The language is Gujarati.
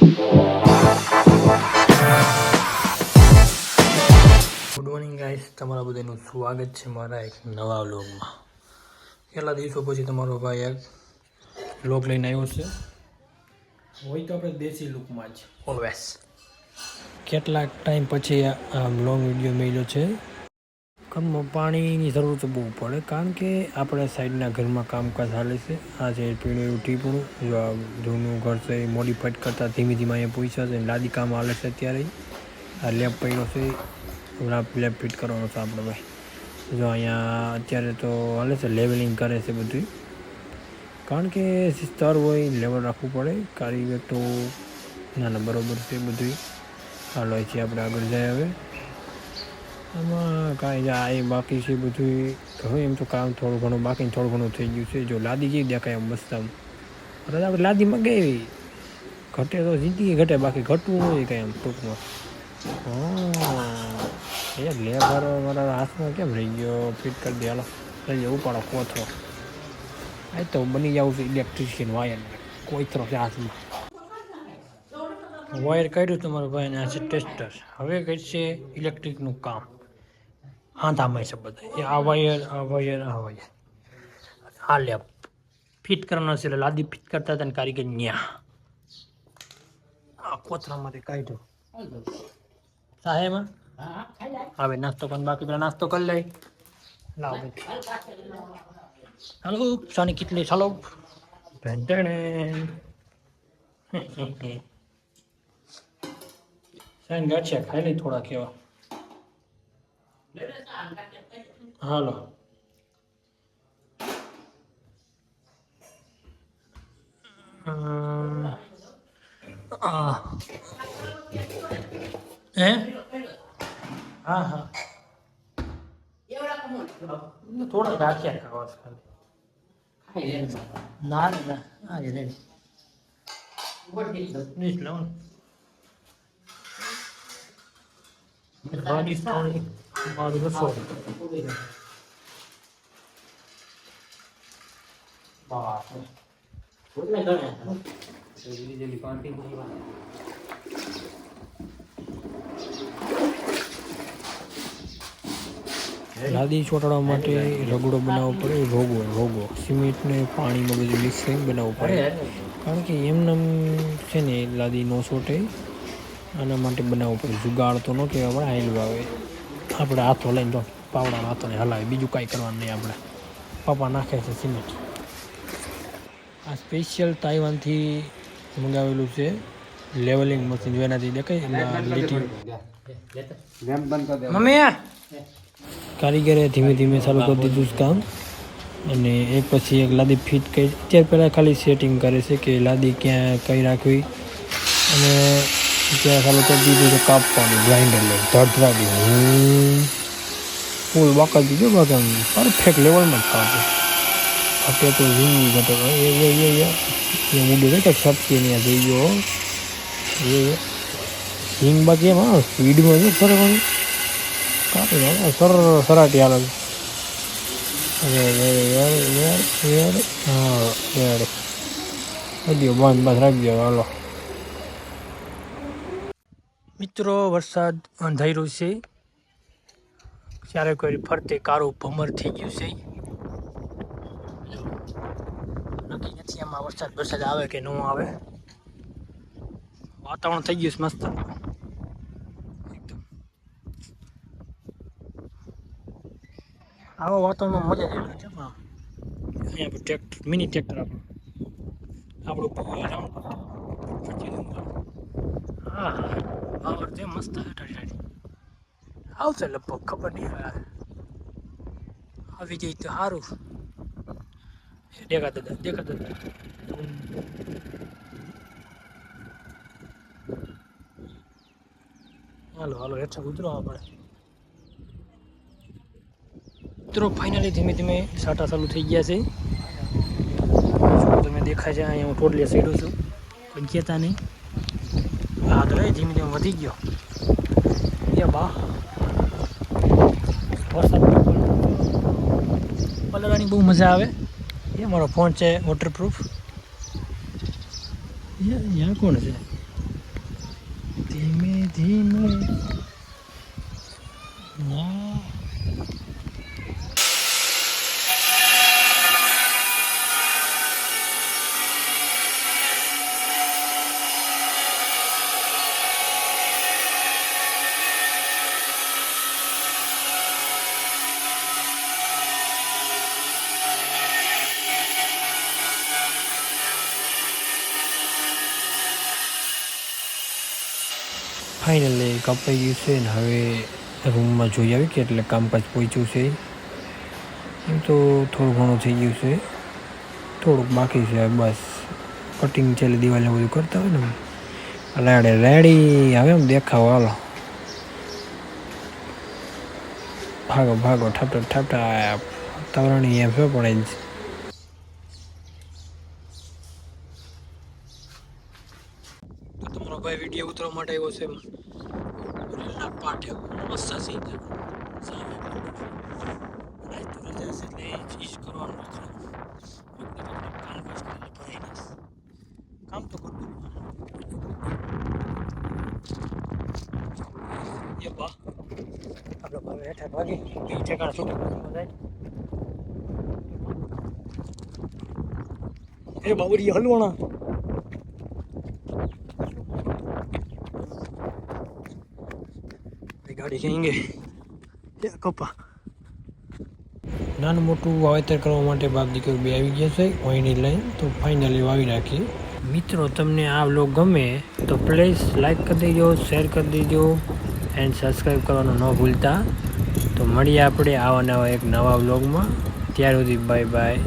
ગુડ મોર્નિંગ ગાઈસ, તમારા બધાનું સ્વાગત છે મારા એક નવા વ્લોગમાં. કેટલા દિવસો પછી તમારો ભાઈ એક વ્લોગ લઈને આવ્યો છે. હોય તો આપણે દેશી લુકમાં જ ઓલવેઝ. કેટલાક ટાઈમ પછી આ લોંગ વિડીયો મળ્યો છે. ઘરમાં પાણીની જરૂર તો બહુ પડે, કારણ કે આપણે સાઈડના ઘરમાં કામકાજ ચાલે છે. આ છે પીણું એવું ટીપણું, જો આ જૂનું ઘર છે એ મોડિફાઈડ કરતાં ધીમે ધીમે અહીંયા પૈસા છે. લાદી કામ હાલે છે અત્યારે. આ લેબ પડ્યો છે, લેબ ફિટ કરવાનો છે આપણે ભાઈ. જો અહીંયા અત્યારે તો હાલે છે, લેવલિંગ કરે છે બધું, કારણ કે સ્તર હોય લેવલ રાખવું પડે. કારીગર તો ના બરાબર છે બધું. હાલો છે આપણે આગળ જાય. હવે આમાં કાંઈ જાય એ બાકી છે બધું. હવે એમ તો કામ થોડું ઘણું બાકી, થોડું ઘણું થઈ ગયું છે. જો લાદી જેવી દેખાય એમ મસ્ત આમ. અરે આપણે લાદીમાં ગઈ ઘટે તો જિંદગી ઘટે, બાકી ઘટવું નહીં કાંઈ એમ ટૂંકમાં. એ લેબર મારા હાથમાં કેમ રહી ગયો? ફિટ કરી દે હાલો. લઈ ઉપાડો કોથરો. એ તો બની જવું છે ઇલેક્ટ્રિશિયન વાયર. કોથરો છે હાથમાં. વાયર કાઢ્યું તમારો ભાઈને. આ છે ટેસ્ટર. હવે કરશે ઇલેક્ટ્રિકનું કામ. હાથામાં છે બધા. એ આ વાયર, આ વાયર, આ વાયર. આ લેબ ફિટ કરવાનો છે. લાદી ફિટ કરતા હતા ને કારીગર ન્યા આ કોથરામાંથી કાઢ્યું. સાહેમાં હવે નાસ્તો પણ બાકી, પેલા નાસ્તો કરી લઈ. લાવ હાલો સાની કેટલી ચાલો. સાઈન ગાંઠિયા ખાઈ લઈ થોડા કેવા. હાલો હે હા હા થોડા ગાંઠિયા ખાવા ખાલી. ના ના હા એ રેડી લાવો બાવીસ થોડી મારું રસોઈ. લાદી ચોંટાડવા માટે રગડો બનાવવો પડે. રોગો સિમેન્ટને પાણીમાં બધું મિક્સ કરીને બનાવવું પડે, કારણ કે એમને છે ને લાદી ન ચોંટે. આના માટે બનાવવું પડે. જુગાડ તો ન કહેવાય, આપણે હાઈલ આવે. આપણે હાથો લઈને તો પાવડા હાથોને હલાવે, બીજું કાંઈ કરવાનું નહીં. આપણે પપ્પા નાખે છે સિમેન્ટ. આ સ્પેશિયલ તાઇવાનથી મંગાવેલું છે લેવલિંગ મશીન. જો એનાથી દેખાય લીટી. મમ્મી કારીગરે ધીમે ધીમે ચાલુ કરી દીધું છે કામ, અને એક પછી એક લાદી ફિટ કરી. અત્યારે પહેલાં ખાલી સેટિંગ કરે છે કે લાદી ક્યાં કઈ રાખવી, અને ત્યાં ચાલુ કરી દીધું છે કાપવાનું. ગ્રાઇન્ડર લઈ ધડધડાવી ફૂલ વાંકા દીધો, બાકી પરફેક્ટ લેવલમાં જ કાપે. ઘટે તો જિંદગી ઘટે. એ મૂડી રહે કે છટકી ત્યાં જઈ ગયો. એ હિંગ બાકી એમ હા સ્પીડમાં છે ફરવાનું. કાપી સરાટી હાલ. હા રેડી બંધ બસ રાખી દો. હાલો મિત્રો, વરસાદ અંધાર્યો છે. ક્યારે કોઈ ફરતે કાળું ભમર થઈ ગયું છે. નક્કી નથી આમાં વરસાદ આવે કે ન આવે. વાતાવરણ થઈ ગયું છે મસ્ત એકદમ. આવા વાતાવરણમાં મજા જ આવે છે. અહીંયા ટ્રેક્ટર, મિની ટ્રેક્ટર આપણું હા પાવર છે મસ્ત. આવશે લગભગ, ખબર નહીં. આવી જાય તો સારું. દેખાતા હાલો હેઠા ઉતરો આપણે. મિત્રો ફાઇનલી ધીમે ધીમે સાટા ચાલુ થઈ ગયા છે. તમે દેખાય છે અહીંયા હું ટોટલી સાઈડું છું, પણ કહેતા નહીં. હા તો ધીમે ધીમે વધી ગયો. બા વરસાદ પલળવાની બહુ મજા આવે. એ મારો ફોન છે વોટરપ્રૂફ. અહીંયા કોણ છે? ધીમે ધીમે ફાઇનલી કપાઈ ગયું છે ને હવે રૂમમાં જોઈ આવી કે એટલે કામકાજ પહોંચ્યું છે. એમ તો થોડું ઘણું થઈ ગયું છે, થોડુંક બાકી છે. બસ કટિંગ છેલ્લે દિવાલને બધું કરતા હોય ને એટલે રેડી હવે એમ દેખાવ. હાલો ભાગો ભાગો ઠાપટા ઠાપટા વાતાવરણ એમ છે પણ જ તમારો ભાઈ વિડીયો ઉતરવા માટે આવ્યો છે. પાઠે મસ્ત કામ તો કરતું આપણે ભાવે હેઠા ભાગી ઠેકાણા છૂટું જાય. એ બાબરી હલવાણા ગાડી ક્યાં ગઈ કપા. નાનું મોટું વાવેતર કરવા માટે બાપ દીકરો બે આવી ગયા છે ઓઈની લાઈન, તો ફાઇનલી વાવી નાખી. મિત્રો તમને આ વ્લોગ ગમે તો પ્લીઝ લાઈક કરી દેજો, શેર કરી દેજો એન્ડ સબસ્ક્રાઈબ કરવાનું ન ભૂલતા. તો મળીએ આપણે આવા એક નવા વ્લોગમાં. ત્યાર સુધી બાય બાય.